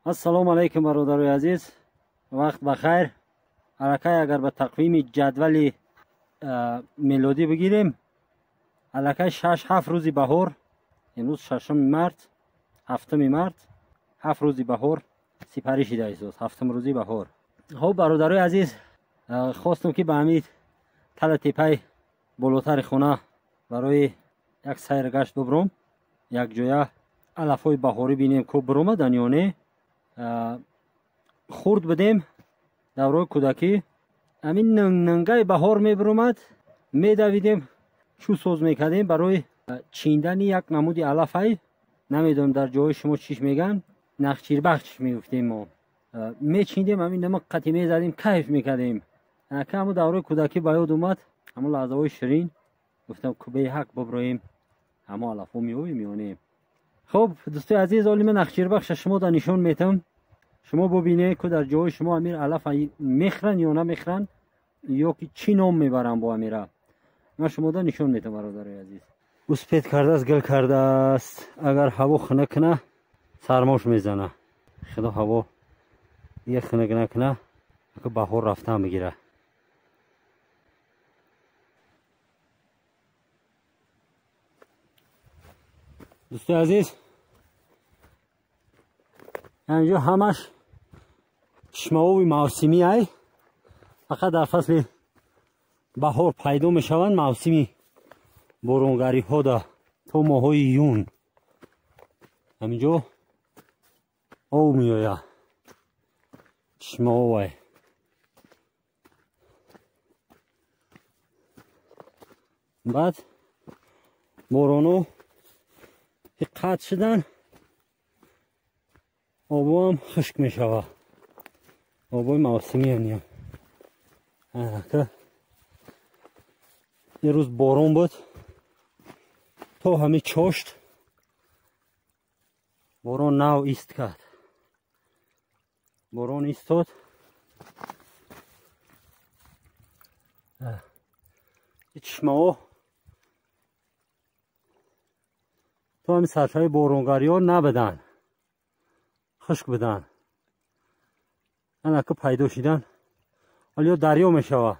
السلام علیکم برادرای عزیز، وقت بخیر. الکی اگر به تقویم جدول میلادی بگیریم، الکی 6-7 روزی بهار، امروز 6 مارس، 7 مارس، 7 روزی بهار سپری شده است. 7 روزی بهار. خب برادرای عزیز، خواستم که به همین تل تپه بالاتر خونه برای یک سیر گشت ببرم، یک جای علفای بهاری بینیم که برآمدن یا نه، خورد بدیم. دورای کودکی همین ننگای بهار میبرامد، میدویدیم، شو سوز میکردیم برای چیندن یک نمودی علفای، نمیدونم در جای شما چیش میگن، نخچیر بخش میگفتیم ما. میچیندیم، همین نمک قطعی میزدیم، کیف میکردیم. که همون دورای کودکی به یاد اومد، همون لحظه های شیرین. گفتم که به حق ببراییم، همون علفا میانیم. خب دوستای عزیز، حالی من نخچیر بخش شما در نشان میتم، شما ببینید که در جای شما امیر علف میخرن یا نمیخرن، یا که چی نام میبرن با امیره. من شما در نشان میتم برادرای عزیز. اسپید کرده است، گل کرده است. اگر هوا خنک نه سرماش میزنه، خدا هوا یه خنک نکنه که بهار رفته میگیره. دوستای عزیز، اینجا همش چشمه‌های موسمی ای، فقط در فصل بهار پیدا میشوند. موسمی بارانگری ها در تا ماهای یون همینجا آب میآید، چشمه‌های. بعد بارانو قطع شدن، آب هم خشک می شود. آبای موسمی هنیم که یه روز باران بود تا همه چاشت، باران نو ایست کرد، باران ایستاد. چشمه ها تا همین سطح بارانگری ها نبدن، خشک بدن. که پیدا شدن، ولی یا دریا می شود،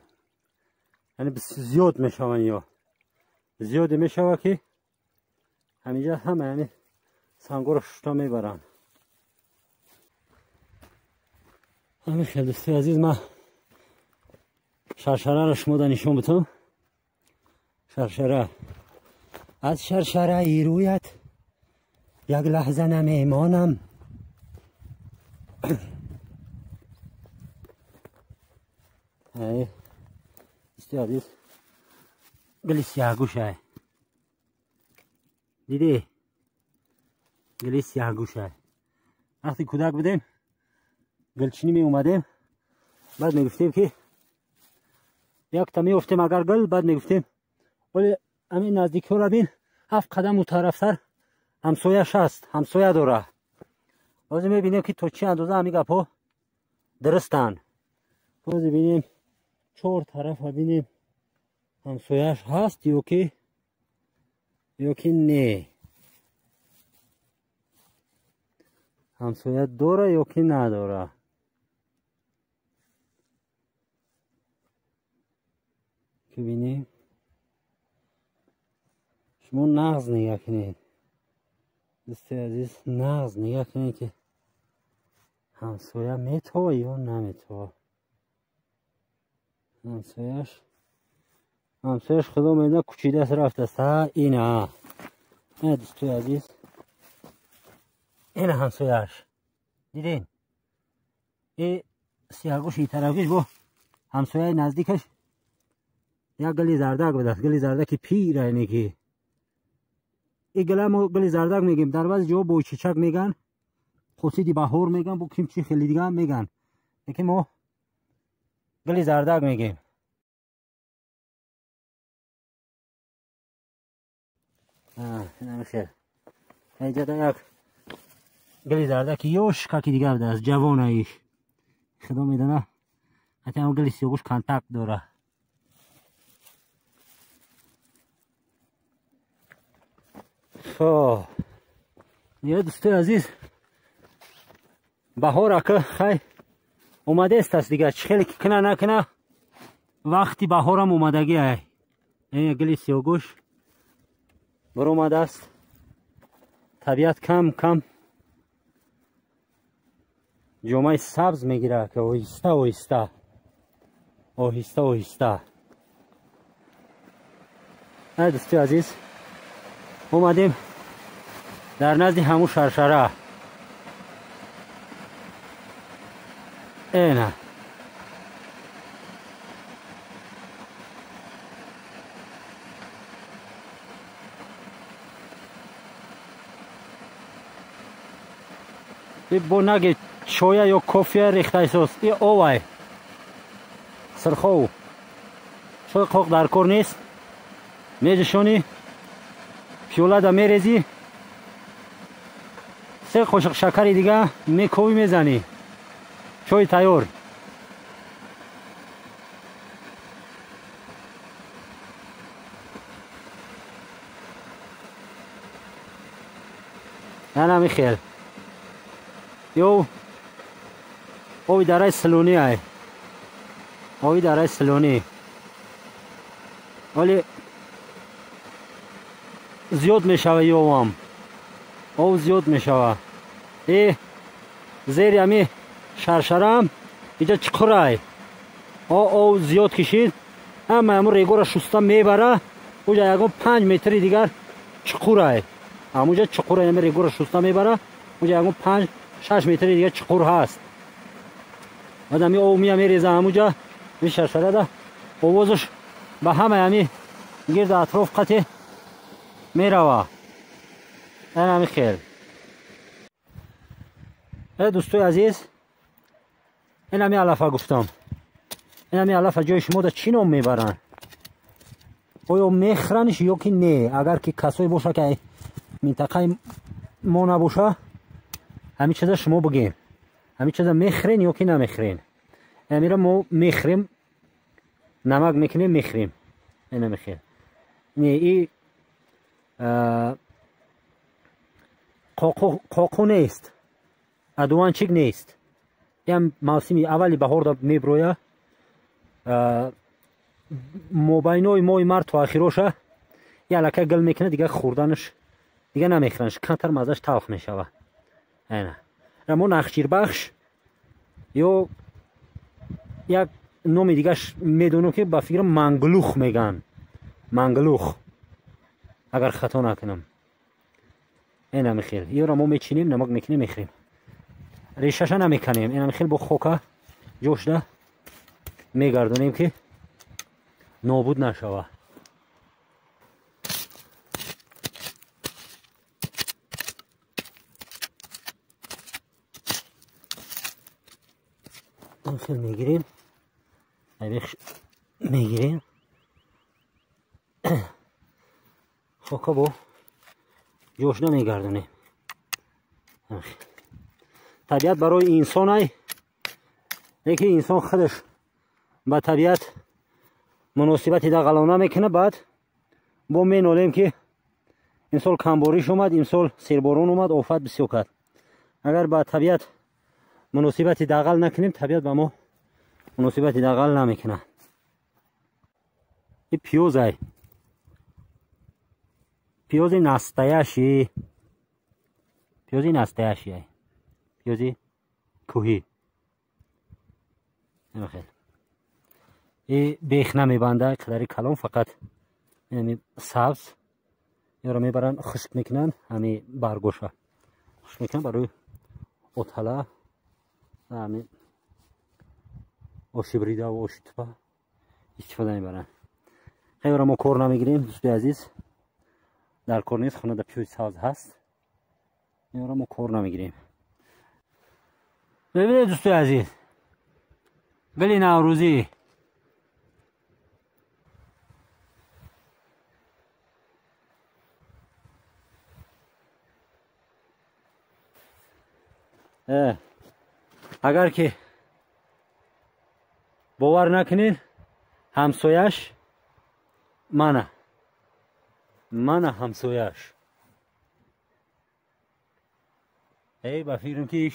یعنی زیاد می شود، یا زیاد می شود که همینجا همه یعنی سنگا رو شتا می برن. همین خیلی دوستی عزیز، من شرشره رو شما در نشان بتم. شرشره، از شرشره ای رویت یک لحظه نمیمانم. دوستی عزیز، گلی سیاه گوشه دیدی، گلی سیاه گوشه. وقتی کودک بودیم گلچینی می اومدیم، بعد میگفتیم که یک تا میافتیم اگر گل، بعد میگفتیم ولی همین نزدیکی رو بین 7 قدم اون طرفتر همسایش هست، همسایه داره. باز میبینیم که تو چی اندازه همین گپا درستن. باز ببینیم 4 طرف ببینیم همسایش هست یا که نه، همسایه داره یا که نداره. که بینیم شما نغز نگاه کنید دوستی عزیز، نغز نگاه کنید که همسایه میتوه یا نمیتوه. همسایش خدا میدونه کچیده است رفته است. اینه دوستی عزیز، اینه همسایش. دیدین این سیاگوش این طرفش با همسایه نزدیکش یک گلی زردک بوده است. گلی زردک پیر اینه که این گله ما گلی زردک میگیم، در بعضی جا بوی چچک میگن، خورشیدی بهار میگن، با کیم چی خیلی دیگه هم میگن، لیکن ما گلی زردک میگیم. نمیشه اینجا در یک گلی زردک یوش که دیگه بوده است، جوان ایش خدا میدونه. حتی هم گلی سیاگوش کنتک داره. خب یه دوستی عزیز، بهار اکه خیلی اومده است دیگه، خیلی کنه نکنه وقتی بهارم اومدگی ای. این گل سیاهگوش بر اومده است، طبیعت کم کم جامعه سبز میگیره که آهسته آهسته آهسته آهسته. ای دوستی عزیز، اومدیم در نزد همون شرشره. اینه این بونگی چویا یا کافیه ریخته ایساست. این آوه سرخو چوی قوق در کار نیست، میجشونی پیوله دا میریزی، سه قاشق شکری دیگه میکوبی میزنی، چوی تیار. نه میخیل یو اوی دره سلونی های، اوی دره سلونی ولی زیاد میشوه یو هم او زیاد میشوه. ای زیر همی شرشرم اینجا چقره های او زیاد کشید، اما همون ریگو را شسته میبره اونجا یکم 5 متری دیگر چقره های، همونجا چقره همی ریگو را شسته میبره اونجا یکم 5-6 متری دیگر چقور هست. بعد همی او میریزه همونجا این شرشره ده آوازش به همه همی گرد اطراف قطع میروه. این همی خیل. ای دوستوی عزیز، این همی علفه گفتم، این همی علفه جای شما ده چی نام میبرن؟ آیا میخرنش یا که نه؟ اگر که کسایی باشه که منطقه ما نباشه همین چیزا شما بگیم، همین چیزا میخرین یا که نمیخرین؟ امیره ما میخریم، نمک میکنیم میخریم، این نمیخیر. نه ای قاقو نیست، ادوانچیک نیست. این موسمی اولی بهار دا میبرویه، مبینای مای مرد تا اخیراشه یه لکه گل میکنه دیگه، خوردنش دیگه نمیخرنش، کمتر مزش تلخ میشوه. اینه ما نخجیر بخش یا یک نوم دیگه میدونم که با فکر منگلوخ میگن، منگلوخ اگر خطا نکنم. این هم خیل یا را ما میچینیم نمک میکنیم میخریم، ریشش نمیکنیم. این هم خیل با خوکه جوش ده میگردونیم که نابود نشوه. این خیل میگیریم میگیریم خوکه با جوش نمیگردونیم. طبیعت برای انسان های یکی انسان خودش با طبیعت مناسبتی دقلانه میکنه، بعد با مینالیم که این سال کمباریش اومد، این سال سیربارون اومد، آفت بسیار کرد. اگر با طبیعت مناسبتی دقل نکنیم طبیعت با ما مناسبتی دقل نمیکنه. این پیوز های پیوزی نستایشی، پیوزی نستایشی های پیوزی کوهی. نمیخیل این بیخ نمیبنده کلاری کلام، فقط یعنی سبز یا را میبرن خشک میکنن، همی برگوشه خشک میکنن برای اتله همی آشی بریده و آشی توپه استفاده میبرن. خیلی را ما کار نمیگیریم دوستی عزیز، در کار نیست، خونه در پیوز سبز هست، این را ما کار نمیگیریم. ببینید دوستی عزیز، گلی نوروزی اگر که باور نکنین همسایش منه همسایش. ای با فکرم که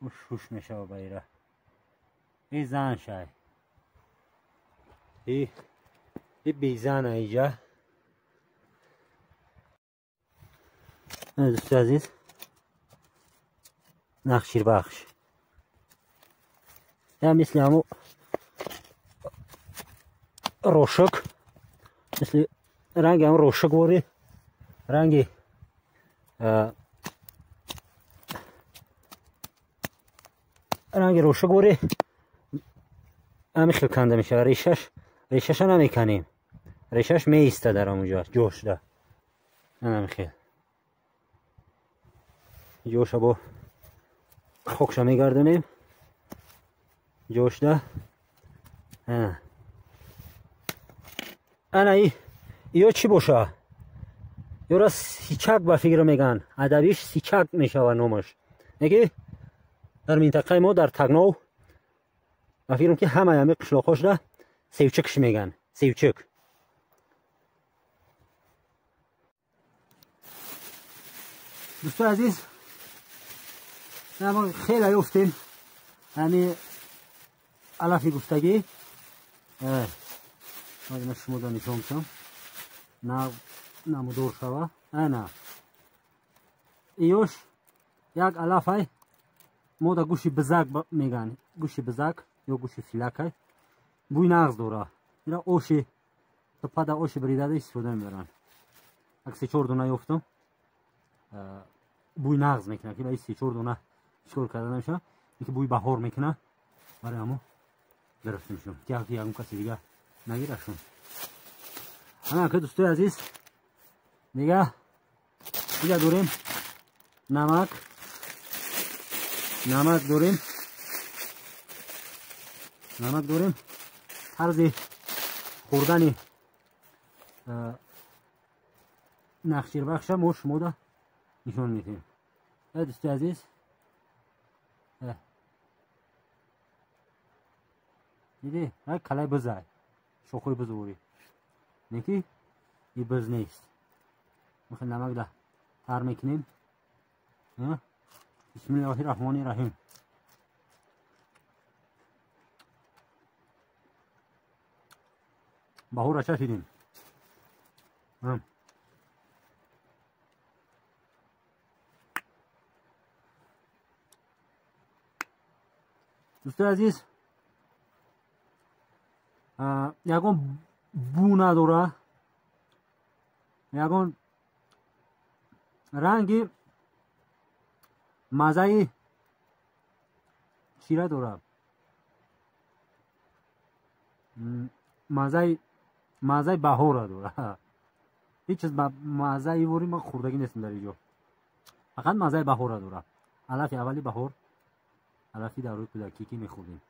شوش میشه بایره این زن شای این بیزن اینجا دوست عزیز نقشیر بخش یا مثل همو روشک مثل رنگ هم روشک بوری رنگی روشک بوری همیشه کنده میشه ریشش نمیکنیم ریشش میسته در اونجا جوش ده نمیخواد جوش با خوکش میگردونیم جوش ده انا ایو چی باشه یو را سیچک به فکر میگن ادبیش سیچک میشه و نومش نگی در منطقه ما در تگنو و فکرم که همه همی قشلاقاش ده سیوچکش میگن سیوچک دوستو عزیز ما خیلی افتیم همین علفی گفتگی من شما دا نشون کنم نه نمودور شوه نه ایوش یک علف های ما دا گوشی بزک میگن گوشی بزک یا گوشی فیلک های بوی نغز دوره اینا اوشی تو پده اوشی بریده ده استفاده میبرن اگه 3-4 دونه یفتم بوی نغز میکنه که باید 3-4 دونه شکل کرده نمیشه این که بوی بهار میکنه برای همو گرفتیمشون که اگه کسی دیگه نگیرشون همه که دوستای عزیز دیگه داریم نمک داریم طرز خوردن نخشیر بخش ما شما دا نشون میدیم دوستای عزیز دیدی های کلای بزای شوخوی بزوری نکی این بز نیست میخواه نمک ده تر میکنیم بسم الله الرحمن الرحیم بهور اچه شدیم دوستای عزیز یکون بو نداره یکون رنگی مزه چیره داره مزه بهار داره هیچ چیز مزه ایوری ما خوردگی نیستم در اینجا فقط مزه بهار داره علف اولی بهار علفی در روی کودکی که میخوردیم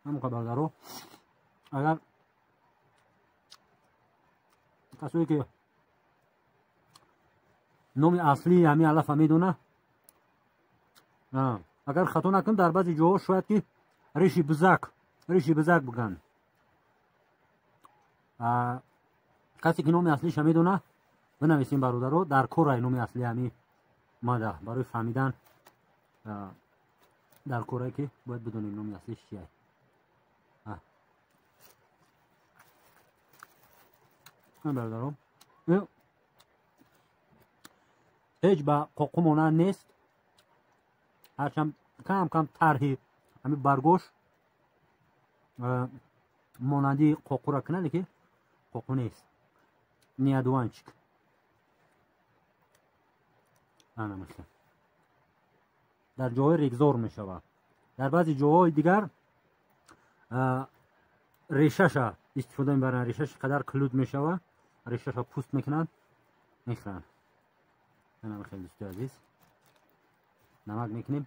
هم برادرو اگر کسایی که نام اصلی همین علف میدونه اگر خطا نکن در بعضی جاها شاید که ریشی بزک بگن کسی که نام اصلیش میدونه بنویسیم برادرو در کره نام اصلی همین ماده برای فهمیدن در کره که باید بدونیم نام اصلیش چیه برادرم هیچ با قوقو مانند نیست هرچند کم طرحی همین برگوش مانندی قوقو را کنه لیکن قوقو نیست نیادوانچک انا مثل در جای ریگزار می شود در بعضی جاهای دیگر ریشش استفاده میبرن ریشش قدر کلود میشود ریشش ها پوست میکنن میخورن اینم خیلی دوستی عزیز نمک میکنیم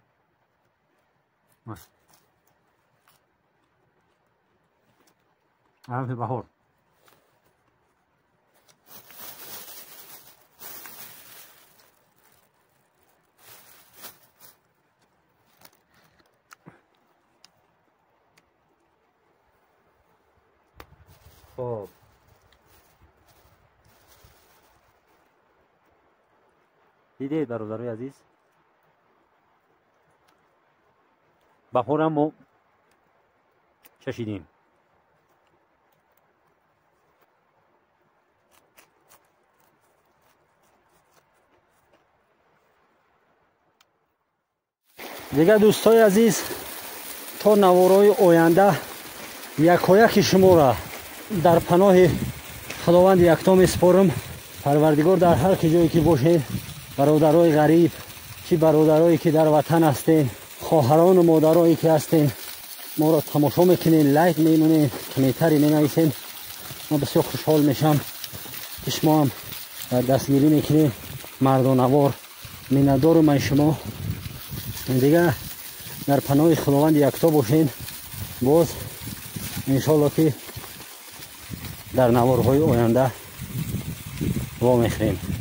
علف بهار خب دیدید برادرای عزیز، بهار هم ما چشیدیم. دیگه دوستای عزیز، تا نوارای آینده یکایک شما را در پناه خداوند یکتا میسپارم. پروردگار در هر جایی که باشین، برادرای غریب چی برادرایی که در وطن هستین، خواهران و مادرایی که هستین، ما را تماشا میکنین، لایک میمونین، کامنتری مینویسین، ما بسیار خوشحال میشم که شما هم دستگیری میکنین. مردانوار میندارم من شما. دیگه در پناه خداوند یکتا باشین. باز انشالله که در نوارهای آینده وا میخوریم.